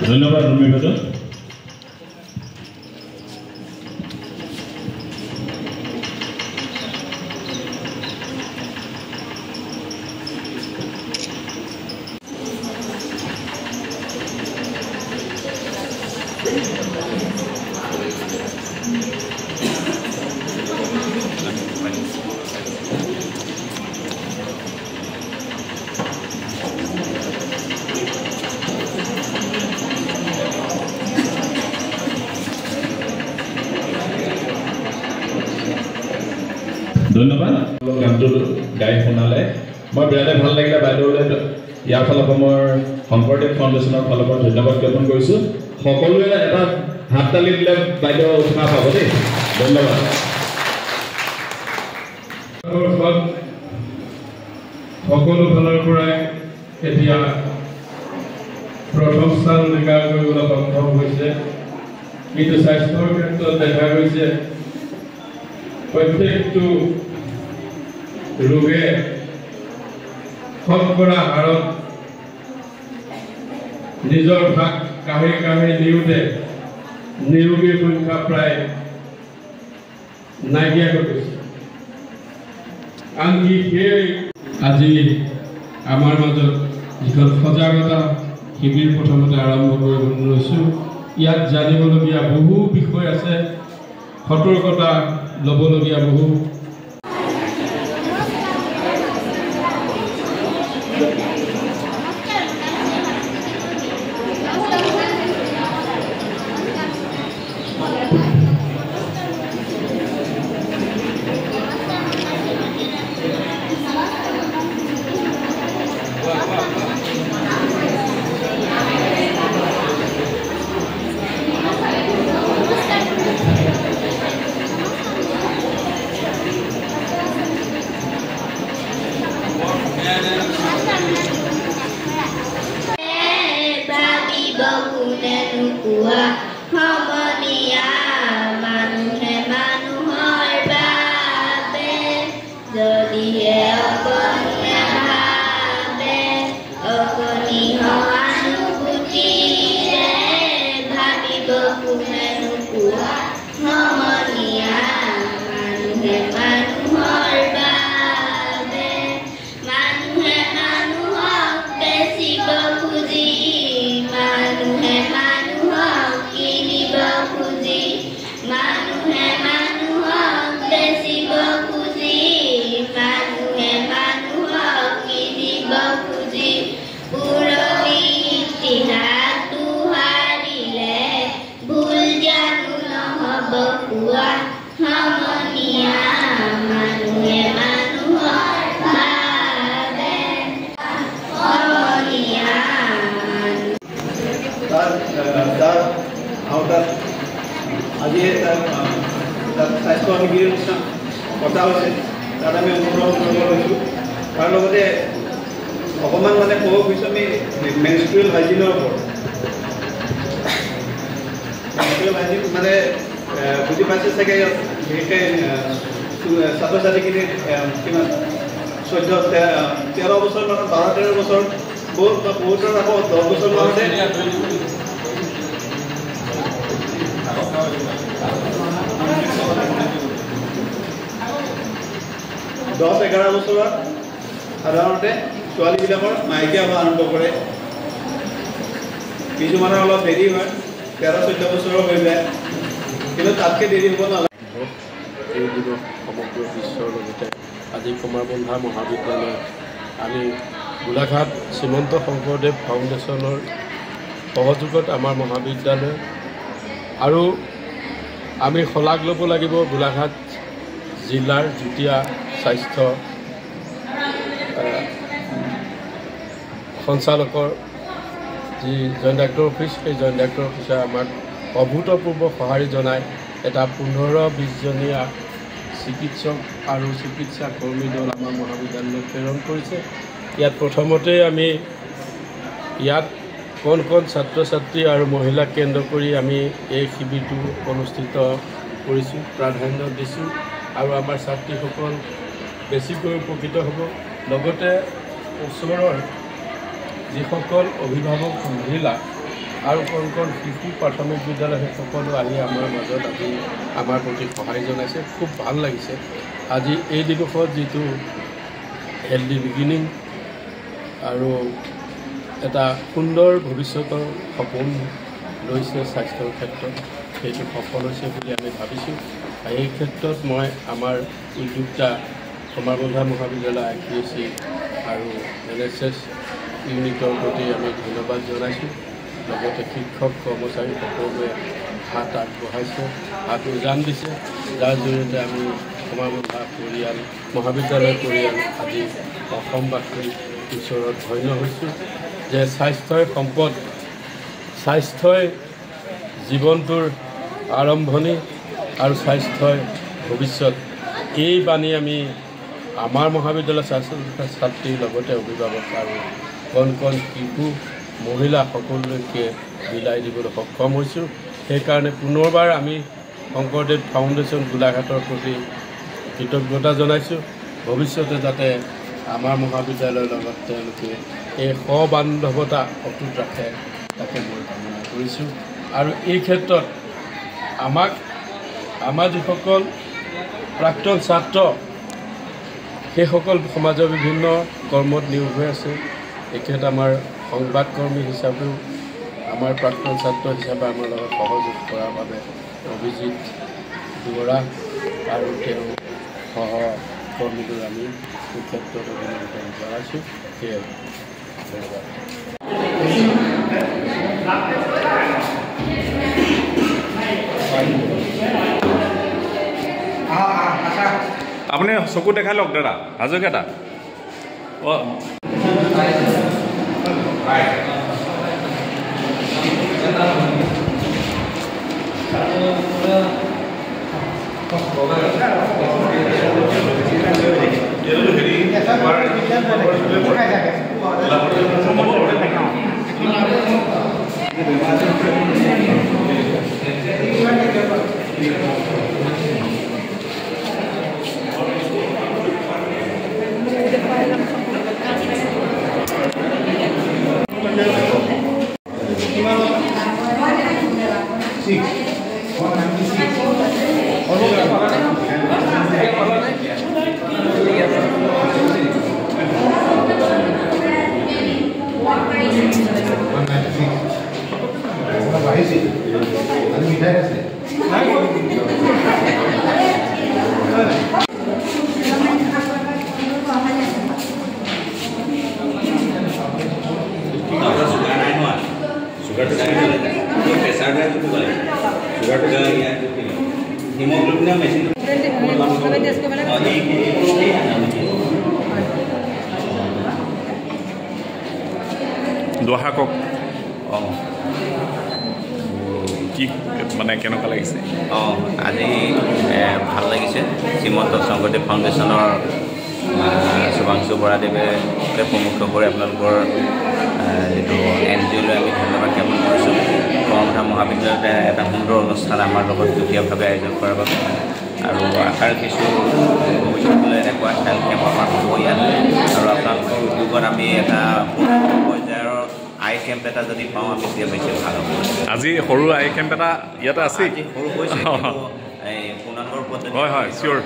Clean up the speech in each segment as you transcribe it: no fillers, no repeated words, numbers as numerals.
ধন্যবাদ ৰুমি বাইদেউ। ধন্যবাদ গানটো গাই শুনালে মই বিৰাটে ভাল লাগিলে বাইদেউলৈ ইয়াৰ ফালৰ পৰা মই শংকৰদেৱ ফাউণ্ডেশ্যনৰ ফালৰ পৰা ধন্যবাদ জ্ঞাপন কৰিছোঁ সকলোৱে এটা হাত তালি দিলে বাইদেউ উৎসাহ পাব দেই ধন্যবাদ সকলো ফালৰ পৰাই এতিয়া প্ৰথম স্থান অধিকাৰ কৰিবলৈ সক্ষম হৈছে কিন্তু স্বাস্থ্যৰ ক্ষেত্ৰত দেখা গৈছে প্ৰত্যেকটো ৰোগে শতকৰা হাৰত নিজৰ ভাগ কাঢ়ি নিওঁতে নিৰোগীৰ সংখ্যা প্ৰায় নাইকিয়া হৈ গৈছে আনকি সেই আজি আমাৰ মাজত যিখন সজাগতা শিবিৰ প্ৰথমতে আৰম্ভ কৰিবলৈ লৈছোঁ ইয়াত জানিবলগীয়া বহু বিষয় আছে সতৰ্কতা ল'বলগীয়া বহু স্বাস্থ্য শিবিৰ পতা হৈছে তাত আমি অনুগ্ৰহ কৰিব লৈছোঁ তাৰ লগতে অকণমান মানে ক'ব খুজিছোঁ আমি মেনষ্ট্ৰুৱেল হাইজিনৰ ওপৰত মেনষ্ট্ৰুৱেল হাইজিন মানে বুজি পাইছে চাগে বিশেষকৈ ছাত্ৰ ছাত্ৰীখিনিৰ কিমান 13 বছৰ মানে 12-13 বছৰ বহুতৰ আকৌ 10 বছৰ মানতে 10-11 বছৰত সাধাৰণতে ছোৱালীবিলাকৰ মাহেকীয়া হোৱা আৰম্ভ কৰে কিছুমানৰ অলপ দেৰি হয় 13-14 বছৰৰ হৈ যায় কিন্তু তাতকৈ দেৰি হ'ব নালাগে এই দিৱস সমগ্ৰ বিশ্বৰ লগতে আজি কুমাৰবন্ধা মহাবিদ্যালয় আমি গোলাঘাট শ্ৰীমন্ত শংকৰদেৱ ফাউণ্ডেশ্যনৰ সহযোগত আমাৰ মহাবিদ্যালয় আৰু আমি শলাগ ল'ব লাগিব গোলাঘাট জিলাৰ যুটীয়া স্বাস্থ্য সঞ্চালকৰ যি জইণ্ট ডাক্তৰ অফিচ সেই জইণ্ট ডাক্তৰ অফিচে আমাক অভূতপূৰ্ব সঁহাৰি জনায় এটা 15-20 জনীয়া চিকিৎসক আৰু চিকিৎসা কৰ্মী দল আমাৰ মহাবিদ্যালয়লৈ প্ৰেৰণ কৰিছে ইয়াত প্ৰথমতে আমি ইয়াত কোন ছাত্ৰ ছাত্ৰী আৰু মহিলাক কেন্দ্ৰ কৰি আমি এই শিবিৰটো অনুষ্ঠিত কৰিছোঁ প্ৰাধান্য দিছোঁ আৰু আমাৰ ছাত্ৰীসকল বেছিকৈ উপকৃত হ'ব লগতে ওচৰৰ যিসকল অভিভাৱক মহিলা আৰু কোন শিশু প্ৰাথমিক বিদ্যালয় সেই সকলো আহি আমাৰ মাজত আজি আমাৰ প্ৰতি সহায় জনাইছে। খুব ভাল লাগিছে। আজি এই দিৱসত যিটো হেল্ডি বিগিনিং আৰু এটা সুন্দৰ ভৱিষ্যতৰ সপোন লৈছে স্বাস্থ্যৰ ক্ষেত্ৰত, সেইটো সফল হৈছে বুলি আমি ভাবিছোঁ। এই ক্ষেত্ৰত মই আমাৰ উদ্যোক্তা সমাৰবন্ধা মহাবিদ্যালয় IPSC আৰু NSS ইউনিটৰ প্ৰতি আমি ধন্যবাদ জনাইছোঁ। লগতে শিক্ষক কৰ্মচাৰী সকলোৱে হাত আগবঢ়াইছে, হাত উজান দিছে, যাৰ জৰিয়তে আমি সমাৰবন্ধা পৰিয়াল মহাবিদ্যালয় পৰিয়াল আজি অসমবাসীৰ ওচৰত ধন্য হৈছোঁ যে স্বাস্থ্যই সম্পদ, স্বাস্থ্যই জীৱনটোৰ আৰম্ভণি আৰু স্বাস্থ্যই ভৱিষ্যত। এই বাণী আমি আমাৰ মহাবিদ্যালয়ৰ ছাত্ৰ ছাত্ৰীৰ লগতে অভিভাৱক আৰু কণ শিশু মহিলা সকলোলৈকে বিলাই দিবলৈ সক্ষম হৈছোঁ। সেইকাৰণে পুনৰবাৰ আমি শংকৰদেৱ ফাউণ্ডেশ্যন গোলাঘাটৰ প্ৰতি কৃতজ্ঞতা জনাইছোঁ। ভৱিষ্যতে যাতে আমাৰ মহাবিদ্যালয়ৰ লগত তেওঁলোকে এই সবান্ধৱতা অটুট ৰাখে তাকে মই কামনা কৰিছোঁ। আৰু এই ক্ষেত্ৰত আমাৰ যিসকল প্ৰাক্তন ছাত্ৰ সেইসকল সমাজৰ বিভিন্ন কৰ্মত নিয়োগ হৈ আছে। তেখেত আমাৰ সংবাদকৰ্মী হিচাপেও আমাৰ প্ৰাক্তন ছাত্ৰ হিচাপে আমাৰ লগত সহযোগ কৰাৰ বাবে অভিজিত দুৱৰা আৰু তেওঁ সহকৰ্মীবোৰ আমি এই ক্ষেত্ৰত অভিনন্দন জনাইছোঁ। সেয়াই ধন্যবাদ। আপুনি চকু দেখাই লওক দাদা হাজৰিকা দোহা কওক। কি মানে কেনেকুৱা লাগিছে? আজি ভাল লাগিছে। শ্ৰীমন্ত শংকৰদেৱ ফাউণ্ডেশ্যনৰ শুভাংশু বৰাদেৱে প্ৰমুখ কৰি আপোনালোকৰ যিটো NGO লৈ আমি ধন্যবাদ জ্ঞাপন কৰিছোঁ। সমাৰবন্ধা মহাবিদ্যালয়তে এটা সুন্দৰ অনুষ্ঠান আমাৰ লগত যুটীয়াভাৱে আয়োজন কৰাৰ বাবে আৰু আশা ৰাখিছোঁ ভৱিষ্যতলৈ এনেকুৱা হেল্থ কেম্প আমাৰ হ'ব ইয়াত আৰু আপোনালোকৰ উদ্যোগত আমি এটা পৰ্যায়ৰ আই কেম্প এটা যদি পাওঁ আমি তেতিয়া বেছি ভাল হ'ব। আজি সৰু আই কেম্প এটা ইয়াতে আছে। সৰু হৈছে পূৰ্ণাংগৰ পদ্ধতি হয় চিয়'ৰ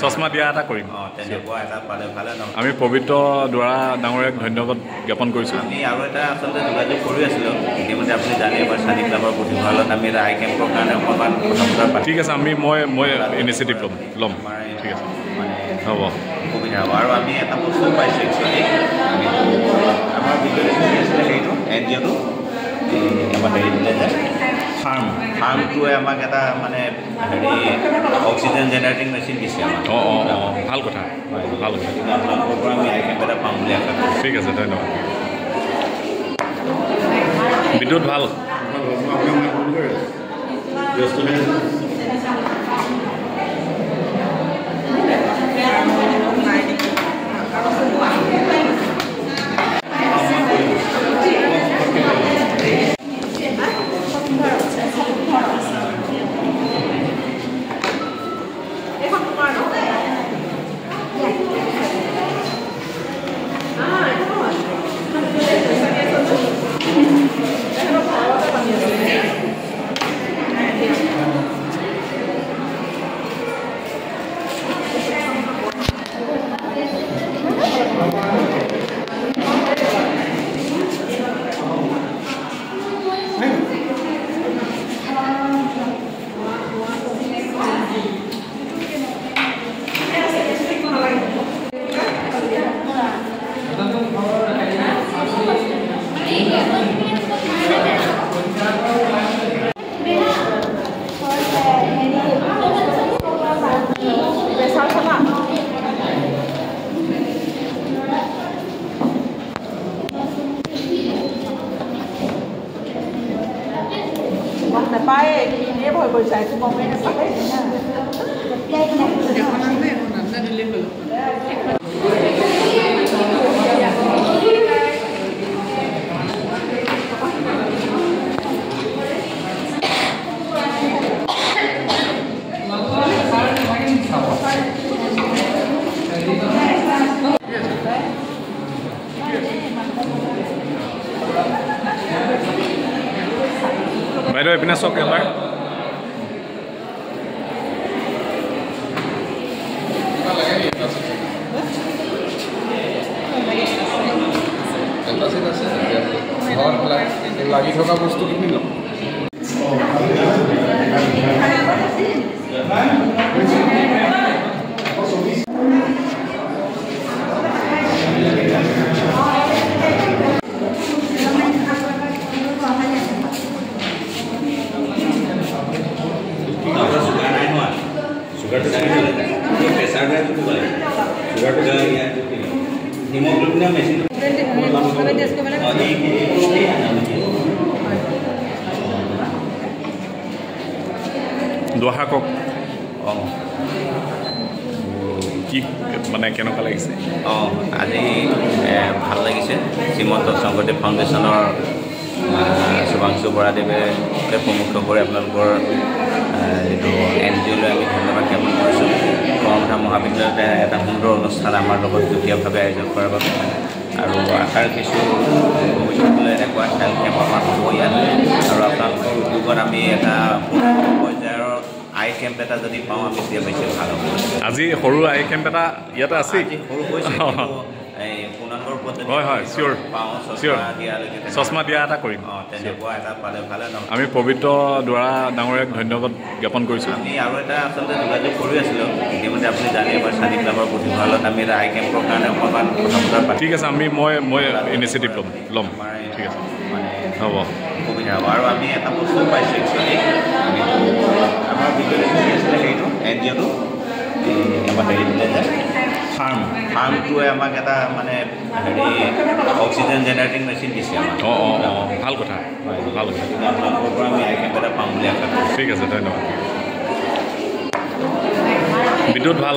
চশমা দিয়া এটা কৰিম। তেনেকুৱা এটা পালে ভালে নহয়। আমি পবিত্ৰ দুৱৰা ডাঙৰীয়াক ধন্যবাদ জ্ঞাপন কৰিছোঁ। আমি আৰু এটা আচলতে যোগাযোগ কৰি আছিলোঁ। ইতিমধ্যে আপুনি জানে এবাৰ স্বাধীন ক্লাবৰ পুথিভঁৰালত আমি এটা আই কেম্পৰ কাৰণে অকণমান কথা বতৰা ঠিক আছে। মই ইনিচিয়েটিভ ল'ম। ঠিক আছে হ'ব সুবিধা হ'ব। আৰু আমি এটা বস্তু পাইছোঁ একচুৱেলি আমাৰ বিদ্যালয়ত আছিলে সেইটো NGOটো আমাৰ হেৰি দিলে যে ফাৰ্মটোৱে আমাক এটা মানে হেৰি অক্সিজেন জেনেৰেটিং মেচিন দিছে আমাক। ভাল কথা ভাল কথা। আপোনালোকৰ পৰা আমি আই কেম্প এটা পাম বুলি আশা কৰোঁ। ঠিক আছে ধন্যবাদ। বিদ্যুৎ ভাল বাইদেউ এইপিনে চাওক এবাৰ লাগি থকা বস্তু কিনি লওঁ দোহা কওক কি মানে কেনেকুৱা লাগিছে আজি ভাল লাগিছে শ্ৰীমন্ত শংকৰদেৱ ফাউণ্ডেশ্যনৰ শুভাংশু বৰাদেৱে প্ৰমুখ্য কৰি আপোনালোকৰ যিটো NGO লৈ আমি ধন্যবাদ জ্ঞাপন কৰিছোঁ কৰ্মঠা মহাবিদ্যালয়তে এটা সুন্দৰ অনুষ্ঠান আমাৰ লগত যুটীয়াভাৱে আয়োজন কৰাৰ বাবে আৰু আশা ৰাখিছোঁ ভৱিষ্যতলৈ এনেকুৱা খেল কেম্প আমাৰ হ'ব ইয়াত আৰু আপোনালোকৰ উদ্যোগত আমি এটা পৰ্যায়ৰ আই কেম্প এটা যদি পাওঁ আমি তেতিয়া বেছি ভাল হ'ব আজি সৰু আই কেম্প এটা ইয়াতে আছে সৰু হৈছে পূৰ্ণাংগৰ পদ্ধতি হয় হয় চিয়'ৰ চিয়'ৰ চশমা দিয়া এটা কৰিম তেনেকুৱা এটা পালে ভালে নহয় আমি পবিত্ৰ দুৱাৰা ডাঙৰীয়াক ধন্যবাদ জ্ঞাপন কৰিছোঁ আমি আৰু এটা আচলতে যোগাযোগ কৰি আছিলোঁ ইতিমধ্যে আপুনি জানে এবাৰ স্বাধীন ক্লাবৰ পুথিভঁৰালত আমি এটা আই কেম্পৰ কাৰণে অকণমান কথা বতৰা ঠিক আছে আমি মই ইনিচিয়েটিভ ল'ম ঠিক আছে মানে হ'ব সুবিধা হ'ব আৰু আমি এটা বস্তু পাইছোঁ একচুৱেলি আমাৰ ভিতৰত আছিলে সেইটো NGOটো আমাৰ হেৰি দিলে যে ফাৰ্মটোৱে আমাক এটা মানে হেৰি অক্সিজেন জেনেৰেটিং মেচিন দিছে আমাক ভাল কথা ভাল কথা আপোনালোকৰ পৰা আমি আই কেম্প এটা পাম বুলি আশা কৰোঁ ঠিক আছে ধন্যবাদ বিদ্যুৎ ভাল